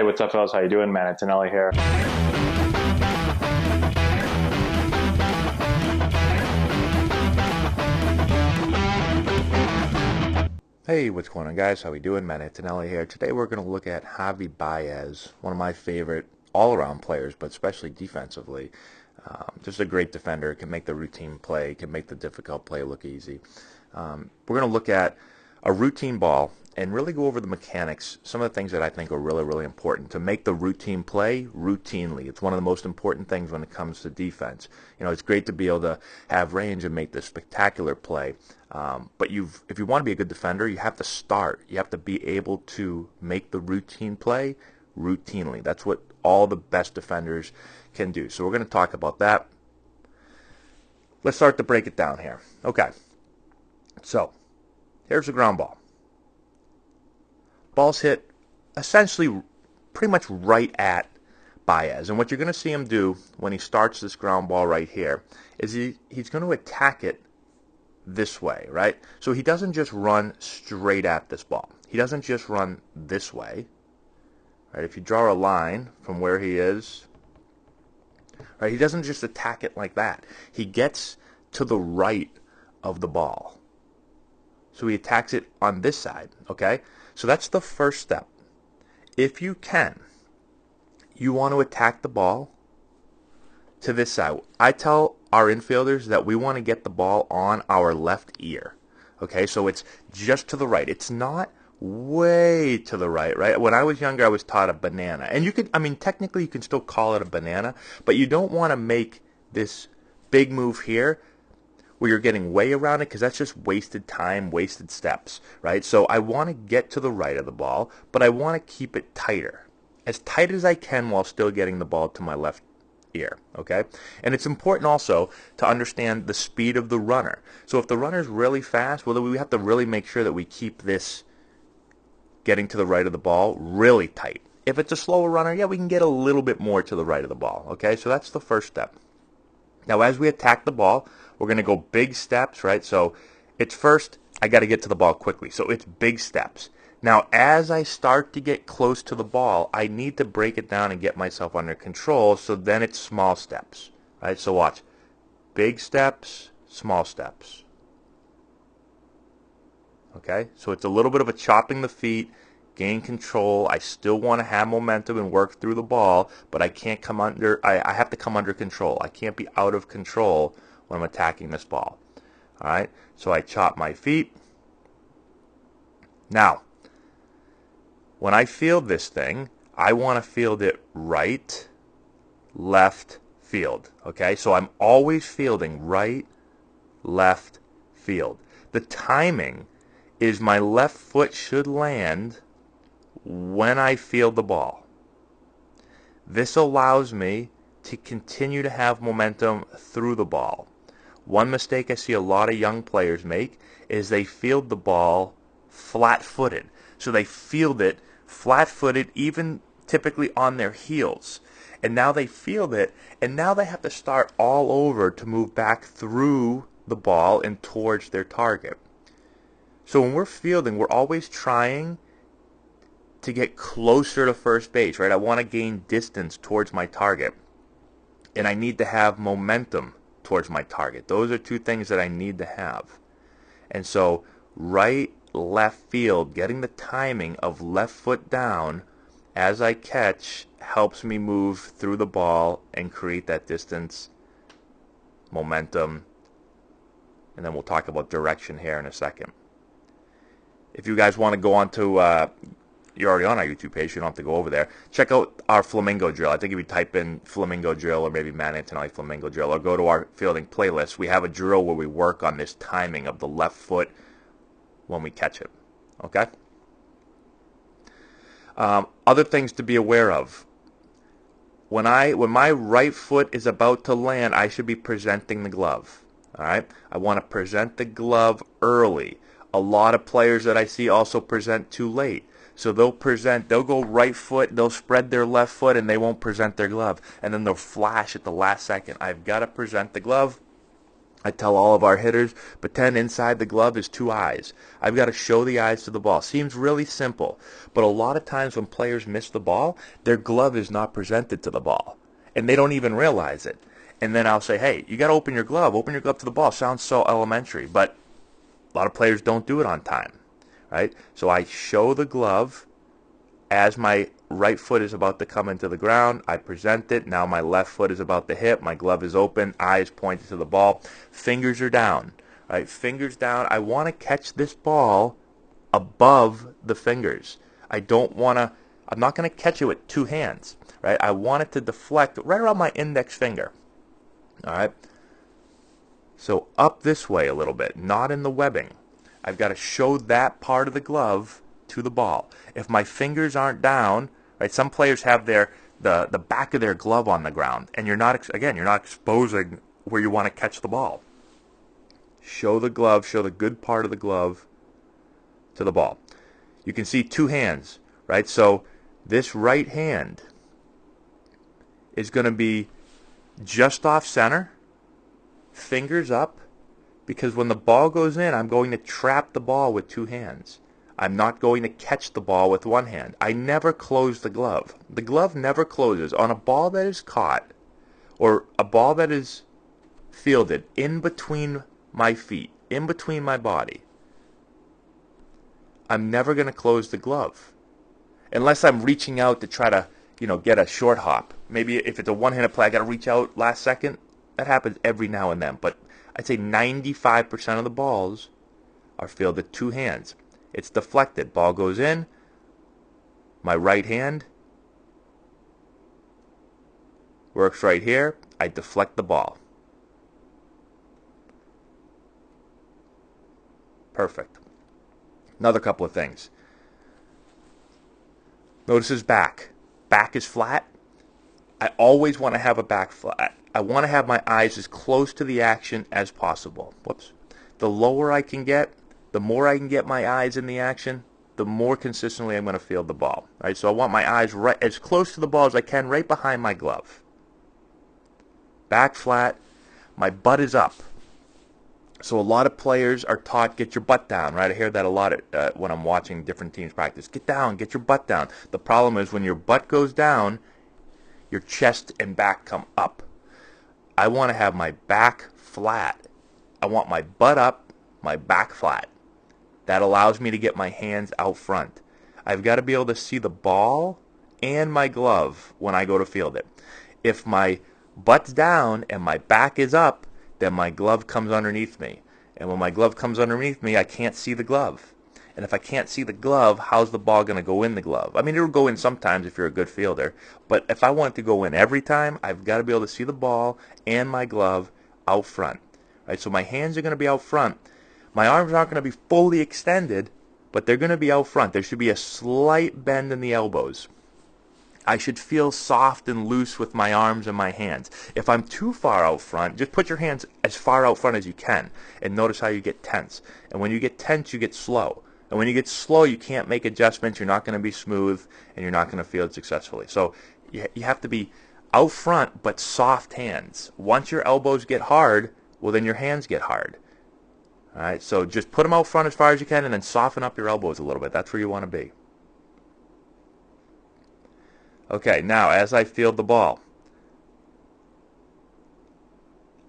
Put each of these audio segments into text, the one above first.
Hey, what's up, fellas? How you doing, man? Antonelli here. Hey, what's going on, guys? How we doing? Man, Antonelli here. Today we're going to look at Javy Baez, one of my favorite all-around players, but especially defensively. Just a great defender, can make the routine play, can make the difficult play look easy. We're going to look at a routine ball and really go over the mechanics, some of the things that I think are really, really important to make the routine play routinely. It's one of the most important things when it comes to defense. You know, it's great to be able to have range and make the spectacular play, but if you want to be a good defender, you have to start. You have to be able to make the routine play routinely. That's what all the best defenders can do. So we're going to talk about that. Let's start to break it down here. Okay, so here's the ground ball. Ball's hit essentially pretty much right at Baez. And what you're going to see him do when he starts this ground ball right here is he's going to attack it this way, right? So he doesn't just run straight at this ball. He doesn't just run this way, right? If you draw a line from where he is, right, he doesn't just attack it like that. He gets to the right of the ball. So he attacks it on this side, okay? So that's the first step. If you can, you want to attack the ball to this side. I tell our infielders that we want to get the ball on our left ear, okay? So it's just to the right. It's not way to the right, right? When I was younger, I was taught a banana. And you could, I mean, technically you can still call it a banana, but you don't want to make this big move here where you're getting way around it, because that's just wasted time, wasted steps, right? So I want to get to the right of the ball, but I want to keep it tighter, as tight as I can while still getting the ball to my left ear, okay? And it's important also to understand the speed of the runner. So if the runner's really fast, well, then we have to really make sure that we keep this getting to the right of the ball really tight. If it's a slower runner, yeah, we can get a little bit more to the right of the ball, okay? So that's the first step. Now, as we attack the ball, we're going to go big steps, right? So it's first, I got to get to the ball quickly. So it's big steps. Now, as I start to get close to the ball, I need to break it down and get myself under control. So then it's small steps, right? So watch. Big steps, small steps. Okay? So it's a little bit of a chopping the feet, gain control. I still want to have momentum and work through the ball, but I can't come under, I have to come under control. I can't be out of control when I'm attacking this ball. All right? So I chop my feet. Now, when I field this thing, I want to field it right, left, field. Okay? So I'm always fielding right, left, field. The timing is my left foot should land when I field the ball. This allows me to continue to have momentum through the ball. One mistake I see a lot of young players make is they field the ball flat-footed. So they field it flat-footed, even typically on their heels. And now they field it, and now they have to start all over to move back through the ball and towards their target. So when we're fielding, we're always trying to get closer to first base, right? I want to gain distance towards my target, and I need to have momentum towards my target. Those are two things that I need to have. And so right, left field, getting the timing of left foot down as I catch helps me move through the ball and create that distance, momentum, and then we'll talk about direction here in a second. If you guys want to go on to you're already on our YouTube page, you don't have to go over there. Check out our flamingo drill. I think if you type in flamingo drill or maybe Man Antonelli flamingo drill or go to our fielding playlist, we have a drill where we work on this timing of the left foot when we catch it. Okay? Other things to be aware of. When my right foot is about to land, I should be presenting the glove. All right? I want to present the glove early. A lot of players that I see also present too late. So they'll go right foot, they'll spread their left foot, and they won't present their glove. And then they'll flash at the last second. I've got to present the glove. I tell all of our hitters, pretend inside the glove is two eyes. I've got to show the eyes to the ball. Seems really simple, but a lot of times when players miss the ball, their glove is not presented to the ball, and they don't even realize it. And then I'll say, hey, you got to open your glove to the ball. Sounds so elementary, but a lot of players don't do it on time, right? So I show the glove as my right foot is about to come into the ground. I present it. Now my left foot is about to hit. My glove is open. Eyes pointed to the ball. Fingers are down, right? Fingers down. I want to catch this ball above the fingers. I'm not going to catch it with two hands, right? I want it to deflect right around my index finger, all right? So up this way a little bit, not in the webbing. I've got to show that part of the glove to the ball. If my fingers aren't down, right? Some players have the back of their glove on the ground, and you're not exposing where you want to catch the ball. Show the glove, show the good part of the glove to the ball. You can see two hands, right? So this right hand is going to be just off center, fingers up, because when the ball goes in, I'm going to trap the ball with two hands. I'm not going to catch the ball with one hand. I never close the glove. The glove never closes. On a ball that is caught or a ball that is fielded in between my feet, in between my body, I'm never going to close the glove unless I'm reaching out to try to, get a short hop. Maybe if it's a one-handed play, I got to reach out last second. That happens every now and then, but I'd say 95% of the balls are fielded two hands. It's deflected. Ball goes in. My right hand works right here. I deflect the ball. Perfect. Another couple of things. Notice his back. Back is flat. I always want to have a back flat. I want to have my eyes as close to the action as possible. Whoops. The lower I can get, the more I can get my eyes in the action, the more consistently I'm going to field the ball. Right? So I want my eyes right as close to the ball as I can, right behind my glove. Back flat. My butt is up. So a lot of players are taught, get your butt down, right? I hear that a lot when I'm watching different teams practice. Get down, get your butt down. The problem is when your butt goes down, your chest and back come up. I want to have my back flat. I want my butt up, my back flat. That allows me to get my hands out front. I've got to be able to see the ball and my glove when I go to field it. If my butt's down and my back is up, then my glove comes underneath me. And when my glove comes underneath me, I can't see the glove. And if I can't see the glove, how's the ball going to go in the glove? I mean, it'll go in sometimes if you're a good fielder. But if I want it to go in every time, I've got to be able to see the ball and my glove out front. Right? So my hands are going to be out front. My arms aren't going to be fully extended, but they're going to be out front. There should be a slight bend in the elbows. I should feel soft and loose with my arms and my hands. If I'm too far out front, just put your hands as far out front as you can and notice how you get tense. And when you get tense, you get slow. And when you get slow, you can't make adjustments. You're not going to be smooth, and you're not going to field successfully. So you have to be out front, but soft hands. Once your elbows get hard, well, then your hands get hard. All right, so just put them out front as far as you can, and then soften up your elbows a little bit. That's where you want to be. Okay, now as I field the ball,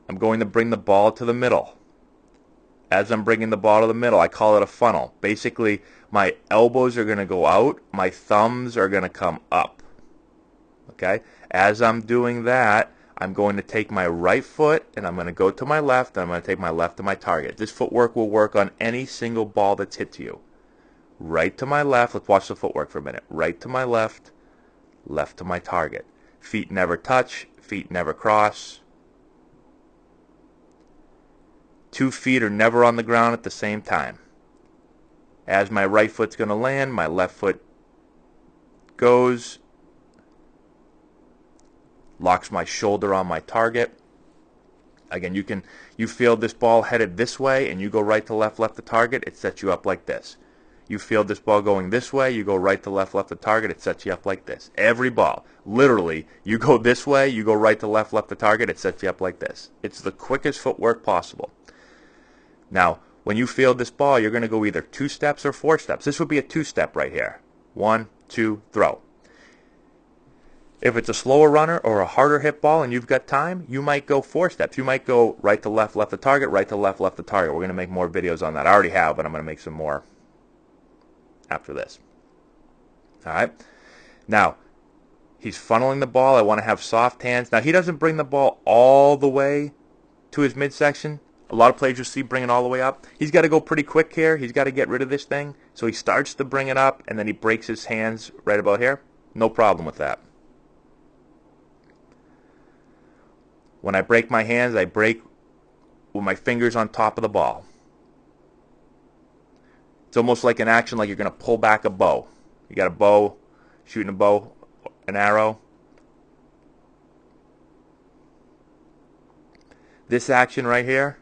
I'm going to bring the ball to the middle. As I'm bringing the ball to the middle, I call it a funnel. Basically, my elbows are going to go out, my thumbs are going to come up. Okay? As I'm doing that, I'm going to take my right foot and I'm going to go to my left, and I'm going to take my left to my target. This footwork will work on any single ball that's hit to you. Right to my left, let's watch the footwork for a minute. Right to my left, left to my target. Feet never touch, feet never cross. 2 feet are never on the ground at the same time. As my right foot's going to land, my left foot goes, locks my shoulder on my target. Again, you field this ball headed this way and you go right to left to target, it sets you up like this. You field this ball going this way, you go right to left to target, it sets you up like this. Every ball. Literally, you go this way, you go right to left to target, it sets you up like this. It's the quickest footwork possible. Now, when you field this ball, you're going to go either 2 steps or 4 steps. This would be a 2-step right here. 1, 2, throw. If it's a slower runner or a harder hit ball and you've got time, you might go 4 steps. You might go right to left to target, right to left to target. We're going to make more videos on that. I already have, but I'm going to make some more after this. All right. Now, he's funneling the ball. I want to have soft hands. Now, he doesn't bring the ball all the way to his midsection. A lot of players you see bring it all the way up. He's got to go pretty quick here. He's got to get rid of this thing. So he starts to bring it up, and then he breaks his hands right about here. No problem with that. When I break my hands, I break with my fingers on top of the ball. It's almost like an action like you're going to pull back a bow. You got a bow, shooting a bow, an arrow. This action right here,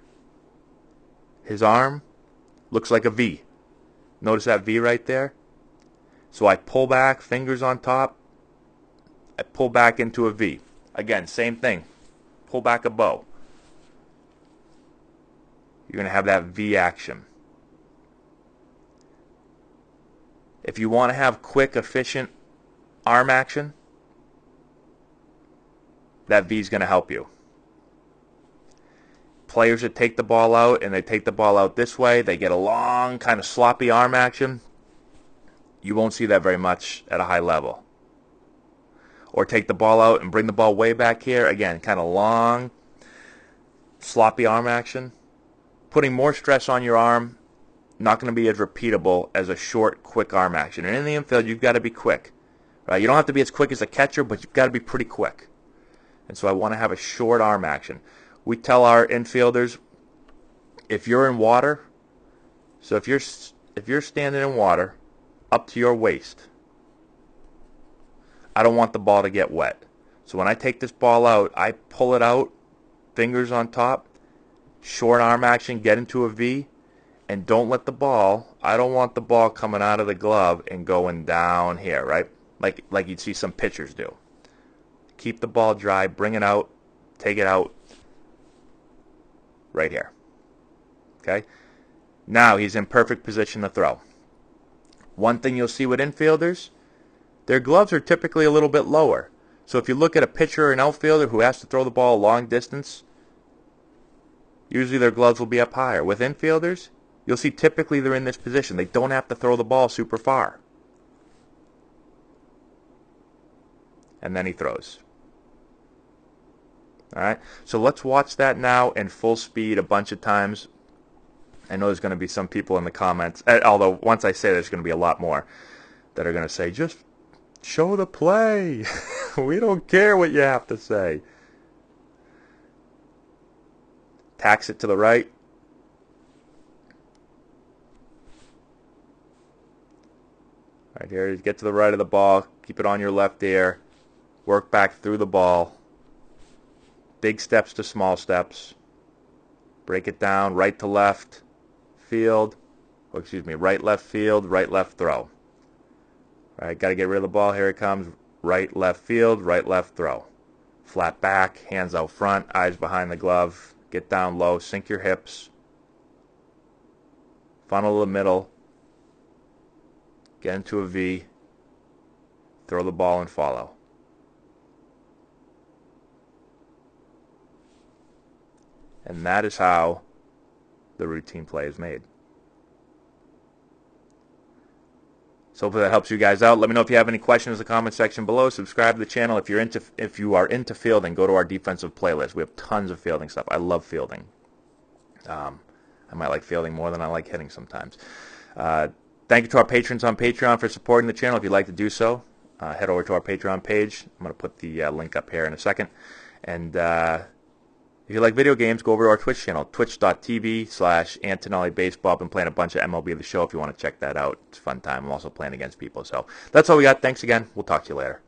his arm, looks like a V. Notice that V right there? So I pull back, fingers on top. I pull back into a V. Again, same thing. Pull back a bow. You're going to have that V action. If you want to have quick, efficient arm action, that V is going to help you. Players that take the ball out and they take the ball out this way, they get a long, kind of sloppy arm action. You won't see that very much at a high level. Or take the ball out and bring the ball way back here. Again, kind of long, sloppy arm action. Putting more stress on your arm, not going to be as repeatable as a short, quick arm action. And in the infield, you've got to be quick. Right? You don't have to be as quick as a catcher, but you've got to be pretty quick. And so I want to have a short arm action. We tell our infielders, if you're in water, so if you're standing in water up to your waist, I don't want the ball to get wet. So when I take this ball out, I pull it out, fingers on top, short arm action, get into a V, and don't let the ball, I don't want the ball coming out of the glove and going down here, right? Like you'd see some pitchers do. Keep the ball dry, bring it out, take it out, right here. Okay? Now he's in perfect position to throw. One thing you'll see with infielders, their gloves are typically a little bit lower. So if you look at a pitcher or an outfielder who has to throw the ball a long distance, usually their gloves will be up higher. With infielders, you'll see typically they're in this position. They don't have to throw the ball super far. And then he throws. All right, so let's watch that now in full speed a bunch of times. I know there's going to be some people in the comments, although once I say there's going to be a lot more that are going to say, just show the play. We don't care what you have to say. Tax it to the right. Right here, get to the right of the ball. Keep it on your left ear. Work back through the ball. Big steps to small steps. Break it down, right to left field. Oh, excuse me, right left field, right left throw. All right, got to get rid of the ball. Here it comes. Right left field, right left throw. Flat back, hands out front, eyes behind the glove. Get down low, sink your hips. Funnel the middle. Get into a V. Throw the ball and follow. And that is how the routine play is made. So hopefully that helps you guys out. Let me know if you have any questions in the comment section below. Subscribe to the channel. If you are into fielding, go to our defensive playlist. We have tons of fielding stuff. I love fielding. I might like fielding more than I like hitting sometimes. Thank you to our patrons on Patreon for supporting the channel. If you'd like to do so, head over to our Patreon page. I'm going to put the link up here in a second. And if you like video games, go over to our Twitch channel, twitch.tv/Antonelli Baseball. I've been playing a bunch of MLB The Show if you want to check that out. It's a fun time. I'm also playing against people. So that's all we got. Thanks again. We'll talk to you later.